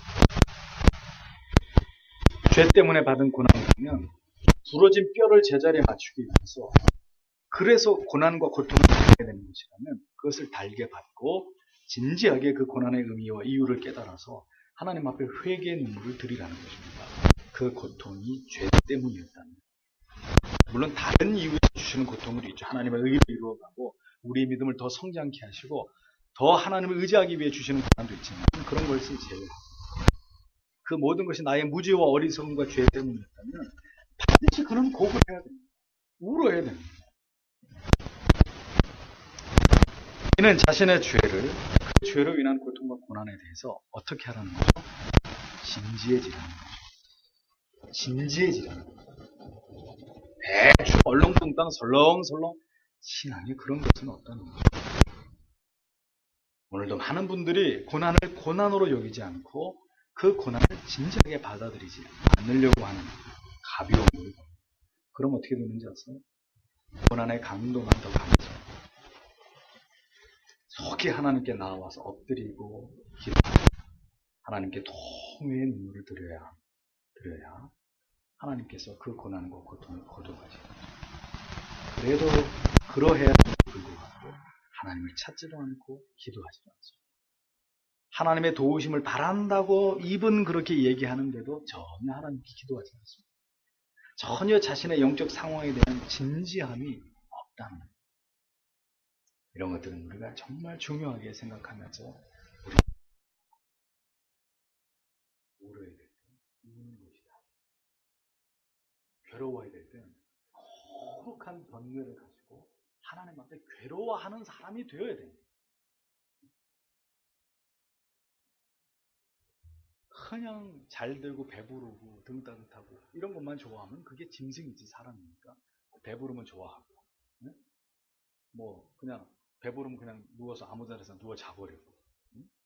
죄 때문에 받은 고난을 보면 부러진 뼈를 제자리에 맞추기 위해서 그래서 고난과 고통을 받게 되는 것이라면 그것을 달게 받고 진지하게 그 고난의 의미와 이유를 깨달아서 하나님 앞에 회개의 눈물을 들이라는 것입니다. 그 고통이 죄 때문이었다는. 물론 다른 이유에서 주시는 고통도 있죠. 하나님의 의를 이루어가고 우리의 믿음을 더 성장케 하시고 더 하나님을 의지하기 위해 주시는 고난도 있지만 그런 것을 제외하고 그 모든 것이 나의 무지와 어리석음과 죄 때문이었다면 반드시 그는 곡을 해야 됩니다. 울어야 됩니다. 이는 자신의 죄를 그 죄로 인한 고통과 고난에 대해서 어떻게 하라는 거죠? 진지해지라는 거죠. 진지해지라는 거죠. 대충 얼렁뚱땅 설렁설렁 신앙에 그런 것은 없다는 거죠. 오늘도 많은 분들이 고난을 고난으로 여기지 않고 그 고난을 진지하게 받아들이지 않으려고 하는 가벼움을. 그럼 어떻게 되는지 아세요? 고난의 강도만 더 강해져요. 속히 하나님께 나와서 엎드리고 기도하고 하나님께 통회의 눈물을 드려야 하나님께서 그 고난과 고통을 거두어가시는 거죠. 그래도 그러해야 불구하고 하나님을 찾지도 않고 기도하지도 않습니다. 하나님의 도우심을 바란다고 입은 그렇게 얘기하는데도 전혀 하나님께 기도하지 않습니다. 전혀 자신의 영적 상황에 대한 진지함이 없다는 거예요. 이런 것들은 우리가 정말 중요하게 생각하면서 우리 울어야 될 때 우는 것이다. 괴로워야 될 때 거룩한 번뇌를 가지고 하나님 앞에 괴로워하는 사람이 되어야 됩니다. 그냥 잘 되고 배부르고 등 따뜻하고 이런 것만 좋아하면 그게 짐승이지 사람이니까. 배부르면 좋아하고 네? 뭐 그냥 배부르면 그냥 누워서 아무 데나 누워 자버리고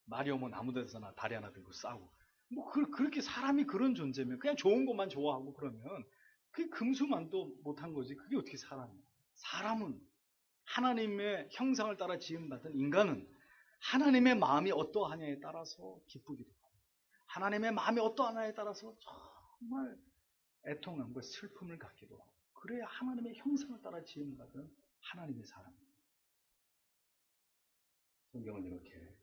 말이 오면 아무 데서나 다리 하나 들고 싸우고 뭐 그렇게 사람이 그런 존재면 그냥 좋은 것만 좋아하고 그러면 그게 금수만도 못한 거지. 그게 어떻게 사람이야. 사람은 하나님의 형상을 따라 지음받은 인간은 하나님의 마음이 어떠하냐에 따라서 기쁘기도 하고 하나님의 마음이 어떠하냐에 따라서 정말 애통함과 슬픔을 갖기도 하고 그래야 하나님의 형상을 따라 지음받은 하나님의 사람입니다. 성경은 이렇게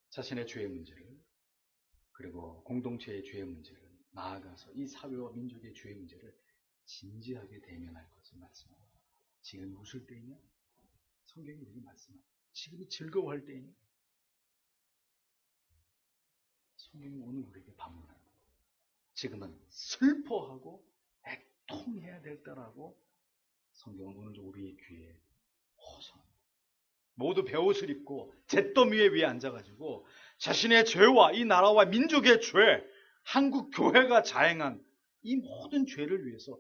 자신의 죄의 문제를 그리고 공동체의 죄의 문제를 나아가서 이 사회와 민족의 죄의 문제를 진지하게 대면할 것을 말씀합니다. 지금 웃을 때이냐? 성경이 이렇게 말씀합니다. 지금이 즐거워할 때이냐? 성경이 오늘 우리에게 반문합니다. 지금은 슬퍼하고 애통해야 될 때라고 성경은 오늘도 우리의 귀에 호소합니다. 모두 베옷을 입고 잿더미에 위에 앉아가지고 자신의 죄와 이 나라와 민족의 죄, 한국 교회가 자행한 이 모든 죄를 위해서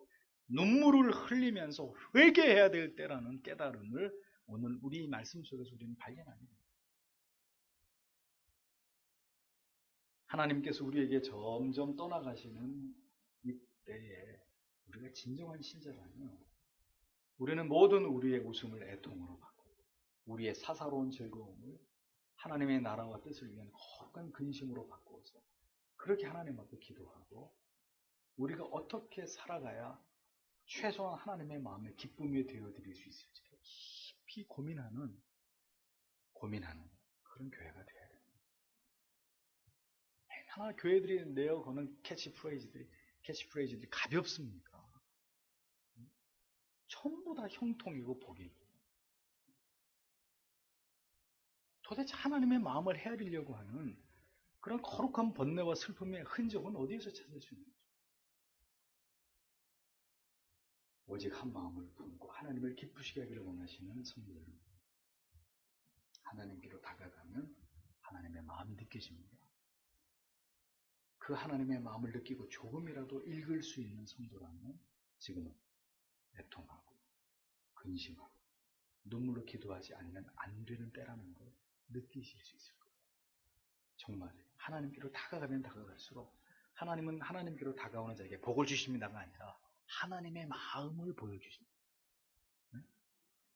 눈물을 흘리면서 회개해야 될 때라는 깨달음을 오늘 우리 말씀 속에서 우리는 발견합니다. 하나님께서 우리에게 점점 떠나가시는 이때에 우리가 진정한 신자라면 우리는 모든 우리의 웃음을 애통으로 받고 우리의 사사로운 즐거움을 하나님의 나라와 뜻을 위한 거룩한 근심으로 바꾸어서 그렇게 하나님 앞에 기도하고 우리가 어떻게 살아가야 최소한 하나님의 마음에 기쁨이 되어드릴 수 있을지를 깊이 고민하는 그런 교회가 되어야 됩니다. 하나 교회들이 내어거는 캐치프레이즈들이 가볍습니까? 전부 다 형통이고 복이고 도대체 하나님의 마음을 헤아리려고 하는 그런 거룩한 번뇌와 슬픔의 흔적은 어디에서 찾을 수 있는 거죠? 오직 한 마음을 품고 하나님을 기쁘시게 하기를 원하시는 성도 여러분, 하나님께로 다가가면 하나님의 마음이 느껴집니다. 그 하나님의 마음을 느끼고 조금이라도 읽을 수 있는 성도라면 지금은 애통하고 근심하고 눈물로 기도하지 않으면 안 되는 때라는 걸 느끼실 수 있을 거예요. 정말 하나님께로 다가가면 다가갈수록 하나님은 하나님께로 다가오는 자에게 복을 주십니다가 아니라 하나님의 마음을 보여주십니다.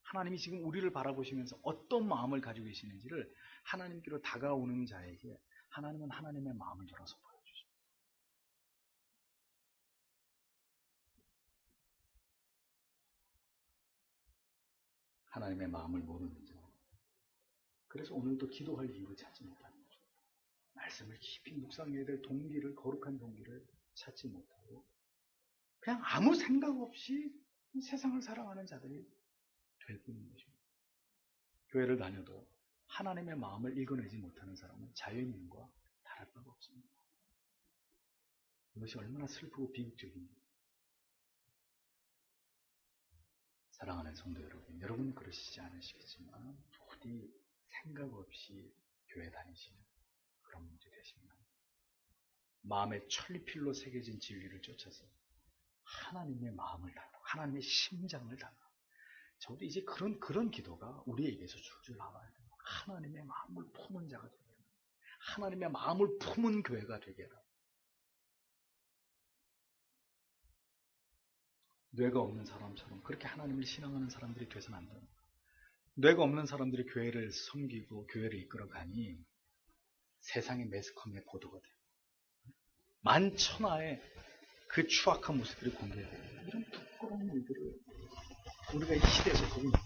하나님이 지금 우리를 바라보시면서 어떤 마음을 가지고 계시는지를 하나님께로 다가오는 자에게 하나님은 하나님의 마음을 열어서 보여주십니다. 하나님의 마음을 모르는 자. 그래서 오늘도 기도할 이유를 찾지 못하는 거죠. 말씀을 깊이 묵상해야 될 동기를, 거룩한 동기를 찾지 못하고 그냥 아무 생각 없이 세상을 사랑하는 자들이 될 뿐인 것입니다. 교회를 다녀도 하나님의 마음을 읽어내지 못하는 사람은 자연인과 다를 바가 없습니다. 이것이 얼마나 슬프고 비극적인지. 사랑하는 성도 여러분, 여러분은 그러시지 않으시겠지만 부디 생각 없이 교회 다니시는 그런 분들이 되십니다. 마음에 천리필로 새겨진 진리를 쫓아서 하나님의 마음을 달라, 하나님의 심장을 달라. 저도 이제 그런 기도가 우리에게서 줄줄 나와야 돼요. 하나님의 마음을 품은 자가 되게 해라. 하나님의 마음을 품은 교회가 되게 해라. 뇌가 없는 사람처럼 그렇게 하나님을 신앙하는 사람들이 돼서는 안 됩니다. 뇌가 없는 사람들이 교회를 섬기고 교회를 이끌어가니 세상의 매스컴의 보도가 돼요. 만천하의 그 추악한 모습들이 공개돼요. 이런 부끄러운 일들을 우리가 이 시대에서 보고 있습니다.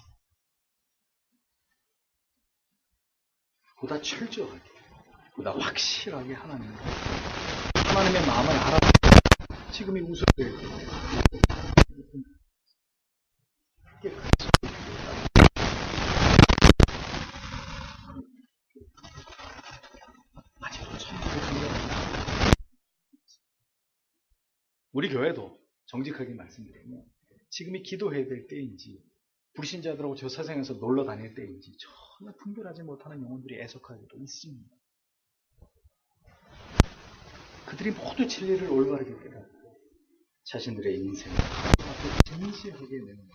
보다 철저하게, 보다 확실하게 하나님의 마음을 알아. 지금 이 웃어야 우리 교회도 정직하게 말씀드리면 지금이 기도해야 될 때인지 불신자들하고 저 세상에서 놀러 다닐 때인지 전혀 분별하지 못하는 영혼들이 애석하게도 있습니다. 그들이 모두 진리를 올바르게 깨닫고 자신들의 인생을 하나님 앞에 진실하게 내는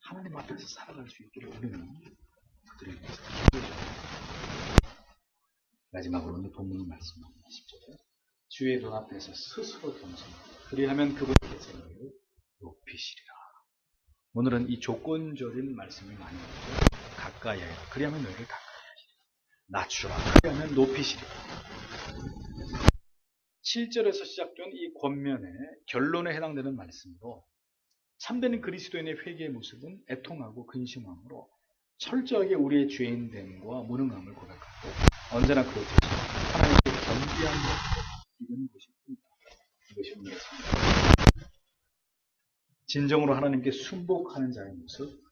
하나님 앞에서 살아갈 수 있기를 우리는 그들을 위해서 기도해줍니다. 마지막으로 오늘 본문의 말씀입니다. 10절에 주의 눈 앞에서 스스로 겸손하고 그리하면 그분께서 너희를 높이시리라. 오늘은 이 조건적인 말씀이 많이 나오죠. 가까이 하라. 그리하면 너희를 가까이 하시리라. 낮추라. 그리하면 높이시리라. 7절에서 시작된 이 권면의 결론에 해당되는 말씀으로 참되는 그리스도인의 회개의 모습은 애통하고 근심함으로 철저하게 우리의 죄인됨과 무능함을 고백하고 언제나 그렇듯이 하나님께 겸비한 이런 것입니다. 이것이 오늘의 성경. 진정으로 하나님께 순복하는 자의 모습,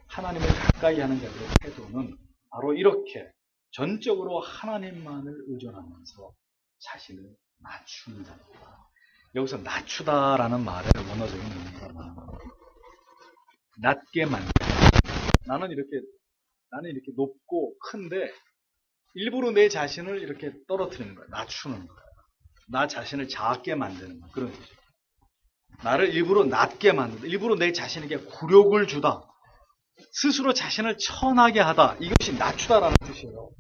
하나님을 가까이 하는 자들의 태도는 바로 이렇게 전적으로 하나님만을 의존하면서 자신을 낮추는 자입니다. 여기서 낮추다라는 말의 원어적인 의미가 낮게 만든다. 나는 이렇게 높고 큰데 일부러 내 자신을 이렇게 떨어뜨리는 거야. 낮추는 거야. 나 자신을 작게 만드는 거야. 그런 뜻이죠. 나를 일부러 낮게 만든다. 일부러 내 자신에게 굴욕을 주다. 스스로 자신을 천하게 하다. 이것이 낮추다라는 뜻이에요.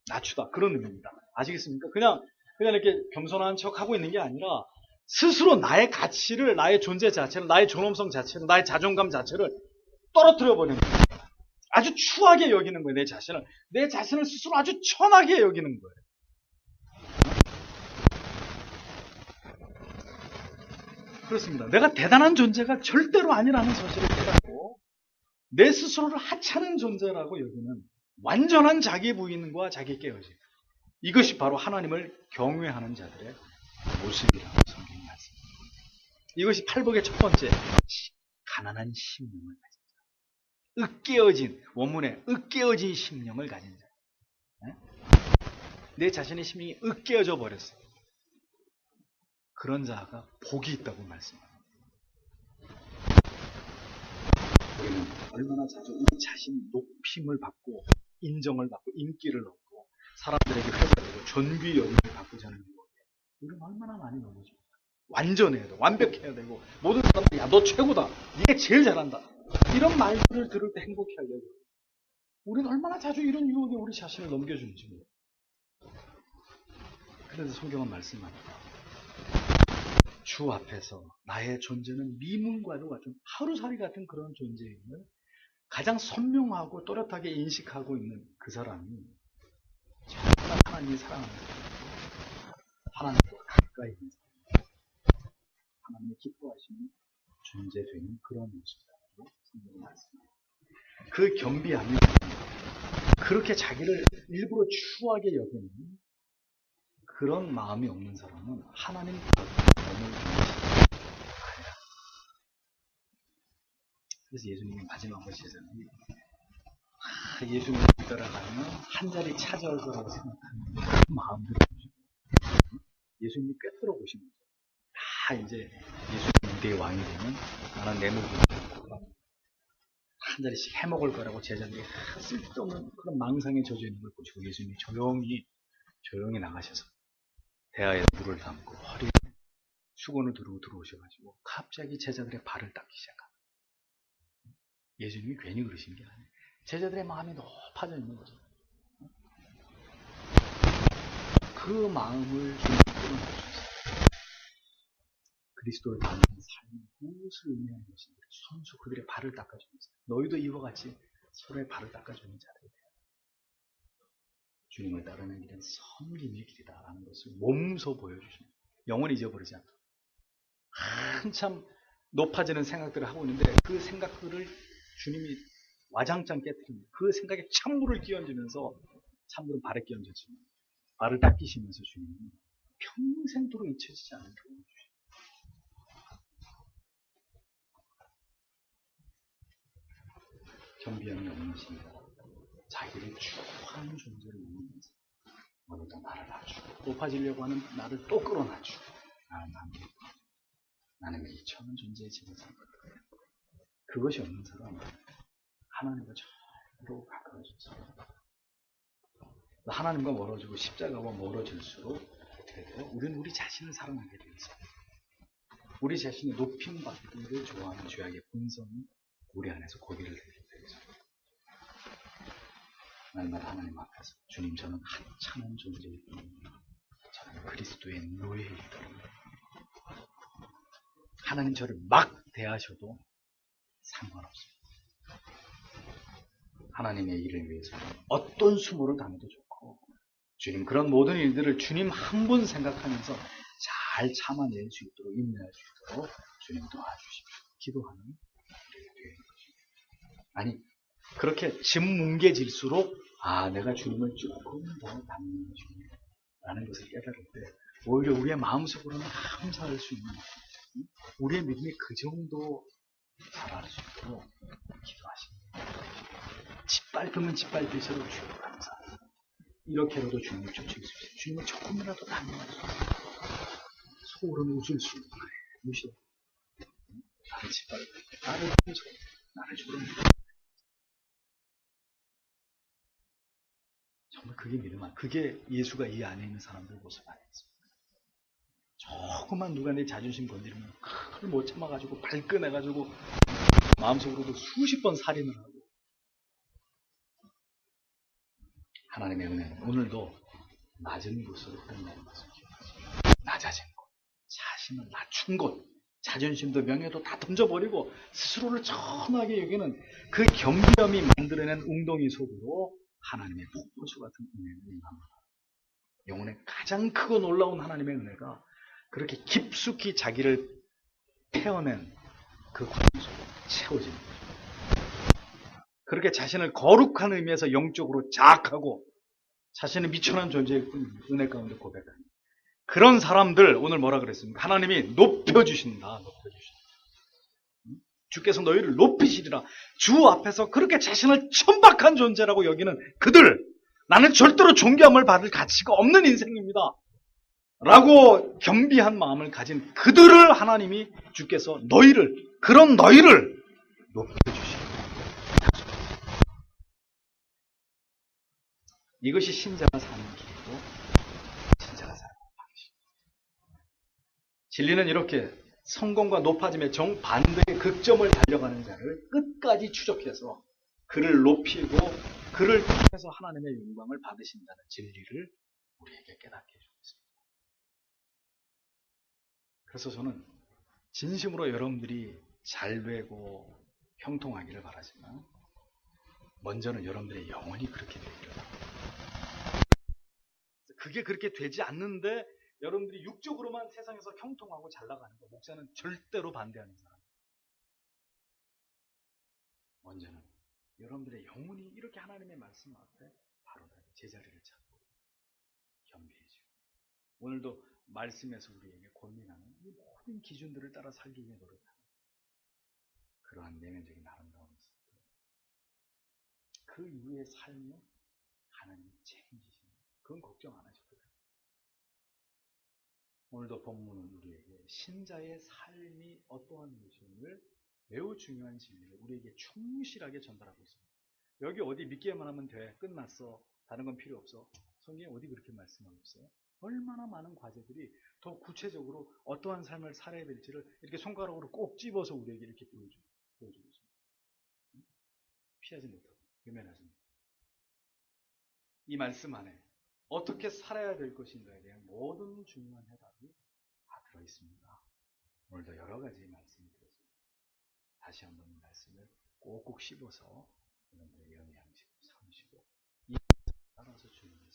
낮추다. 그런 의미입니다. 아시겠습니까? 그냥 이렇게 겸손한 척 하고 있는 게 아니라 스스로 나의 가치를, 나의 존재 자체를, 나의 존엄성 자체를, 나의 자존감 자체를 떨어뜨려 버리는 거예요. 아주 추하게 여기는 거예요. 내 자신을 스스로 아주 천하게 여기는 거예요. 그렇습니다. 내가 대단한 존재가 절대로 아니라는 사실을 깨닫고 내 스스로를 하찮은 존재라고 여기는 완전한 자기 부인과 자기 깨어짐. 이것이 바로 하나님을 경외하는 자들의 모습이라고 성경이 말씀합니다. 이것이 팔복의 첫 번째, 가난한 심령을 가진 자. 으깨어진, 원문에 으깨어진 심령을 가진 자. 내 자신의 심령이 으깨어져 버렸어요. 그런 자가 복이 있다고 말씀합니다. 우리는 얼마나 자주 우리 자신이 높임을 받고 인정을 받고 인기를 얻고 사람들에게 회사되고 존귀 여인을 받고자 하는 유혹에 우리는 얼마나 많이 넘어집니까? 완전해야 돼, 완벽해야 되고 모든 사람들이 야, 너 최고다, 네가 제일 잘한다 이런 말들을 들을 때 행복해 하려고 우리는 얼마나 자주 이런 유혹에 우리 자신을 넘겨주는지 몰라요. 그래서 성경은 말씀합니다. 주 앞에서 나의 존재는 미문과도 같은 하루살이 같은 그런 존재임을 가장 선명하고 또렷하게 인식하고 있는 그 사람이 정말 하나님이 사랑하는 사람이고 하나님과 가까이 있는 사람, 하나님이 기뻐하시는 존재되는 그런 모습이라고 성경이 말씀합니다. 그 겸비함이 그렇게 자기를 일부러 추하게 여기는 그런 마음이 없는 사람은 하나님 너무 좋으시다. 그래서 예수님이 마지막으로 세상에 예수님을 따라가면 한 자리 찾아올 거라고 생각하는 그런 마음들을 예수님이 꿰뚫어 보신 거죠. 다 이제 예수님 무대의 왕이 되면 나는 내 목을 한 자리씩 해먹을 거라고 제자들이 쓸데없는 그런 망상에 젖어 있는 걸 보시고 예수님이 조용히 나가셔서 대야에 물을 담고 허리에 수건을 두르고 들어오셔가지고 갑자기 제자들의 발을 닦기 시작합니다. 예수님이 괜히 그러신 게 아니에요. 제자들의 마음이 높아져 있는 거죠. 그 마음을 끊어주셨어요. 그리스도를 닮는 삶이 무엇을 의미하는 것인지 선수 그들의 발을 닦아주면서 너희도 이와 같이 서로의 발을 닦아주는 자들이 돼요. 주님을 따르는 길은 섬김의 길이다라는 것을 몸소 보여주십니다. 영원히 잊어버리지 않도록. 한참 높아지는 생각들을 하고 있는데 그 생각들을 주님이 와장창 깨뜨립니다. 그 생각에 찬물을 끼얹으면서 찬물은 발에 끼얹었지만 발을 닦이시면서 주님이 평생도록 잊혀지지 않은 교훈을 주십니다. 겸비함이 없는 신이다. 자기를 추구하는 존재를 의미하면서 오늘도 나를 낮추고 높아지려고 하는 나를 또 끌어낮추고 나는 미천한 존재의 집을 산 거다. 그것이 없는 사람은 하나님과 절로 가까워졌어요. 하나님과 멀어지고 십자가와 멀어질수록 어떻게 돼요? 우리는 우리 자신을 사랑하게 되어 있어요. 우리 자신이 높임받기를 좋아하는 죄악의 본성이 우리 안에서 고비를 들게 되어 있어요. 날마다 하나님 앞에서 주님 저는 하찮은 존재일 뿐입니다. 저는 그리스도의 노예일 뿐입니다. 하나님 저를 막 대하셔도 상관없습니다. 하나님의 일을 위해서 어떤 수모를 당해도 좋고 주님 그런 모든 일들을 주님 한 분 생각하면서 잘 참아낼 수 있도록 인내할 수 있도록 주님 도와주십시오. 기도하는 우리가 되는 것입니다. 아니 그렇게 짐 뭉개질수록 내가 주님을 조금 더 닮는 중이라는 것을 깨달을 때 오히려 우리의 마음속으로는 감사할 수 있는 우리의 믿음이 그 정도 자랄 수 있도록 기도하십니다. 짓밟으면 짓밟을수록 주님 감사합니다. 이렇게라도 주님을 쫓을 수 있어요. 주님을 조금이라도 닮는 수 있어요. 소울은 웃을 수 있는 거예요. 무시해. 나를 짓밟고 나를 통해서 나를 주름 정말 그게 믿음 아니에요. 그게 예수가 이 안에 있는 사람들 모습 아니겠습니까? 조금만 누가 내 자존심 건드리면 그걸 못 참아가지고 발끈해가지고 마음속으로도 수십 번 살인을 하고 하나님의 은혜는 오늘도 낮은 곳으로 끝내는 것을 기억하십시오. 낮아진 곳, 자신을 낮춘 곳, 자존심도 명예도 다 던져버리고 스스로를 천하게 여기는 그 겸비함이 만들어낸 웅덩이 속으로 하나님의 폭포수 같은 은혜를 임합니다. 영혼의 가장 크고 놀라운 하나님의 은혜가 그렇게 깊숙이 자기를 태워낸 그 과정 속에 채워지는 거죠. 그렇게 자신을 거룩한 의미에서 영적으로 자악하고 자신의 미천한 존재일 뿐입니다. 은혜 가운데 고백하는 그런 사람들 오늘 뭐라 그랬습니까? 하나님이 높여주신다. 주께서 너희를 높이시리라. 주 앞에서 그렇게 자신을 천박한 존재라고 여기는 그들 나는 절대로 존귀함을 받을 가치가 없는 인생입니다. 라고 겸비한 마음을 가진 그들을 하나님이 주께서 그런 너희를 높여주시리라. 이것이 신자가 사는 길이고 신자가 사는 방식입니다. 진리는 이렇게 성공과 높아짐의 정반대의 극점을 달려가는 자를 끝까지 추적해서 그를 높이고 그를 통해서 하나님의 영광을 받으신다는 진리를 우리에게 깨닫게 해주고 있습니다. 그래서 저는 진심으로 여러분들이 잘 되고 형통하기를 바라지만 먼저는 여러분들의 영혼이 그렇게 되기를 바랍니다. 그게 그렇게 되지 않는데 여러분들이 육적으로만 세상에서 형통하고 잘 나가는 거 목사는 절대로 반대하는 사람. 먼저는 여러분들의 영혼이 이렇게 하나님의 말씀 앞에 바로 제자리를 찾고 겸비해지고 오늘도 말씀에서 우리에게 권면하는 이 모든 기준들을 따라 살기 위해 노력하는 그러한 내면적인 아름다움이 있습니다. 그 이후의 삶은 하나님이 책임지십니다. 그건 걱정 안 하셔도 돼요. 오늘도 본문은 우리에게 신자의 삶이 어떠한 것임을 매우 중요한 진리를 우리에게 충실하게 전달하고 있습니다. 여기 어디 믿기만 하면 돼. 끝났어. 다른 건 필요 없어. 성경에 어디 그렇게 말씀하고 있어요? 얼마나 많은 과제들이 더 구체적으로 어떠한 삶을 살아야 될지를 이렇게 손가락으로 꼭 집어서 우리에게 이렇게 보여주고 있습니다. 피하지 못하고 외면하지 못하고 이 말씀 안에 어떻게 살아야 될 것인가에 대한 모든 중요한 해답이 다 들어있습니다. 오늘도 여러 가지 말씀이 들었습니다. 다시 한번 이 말씀을 꼭꼭 씹어서 여러분들의 영양식으로 삼으시고 이 따라서 주님의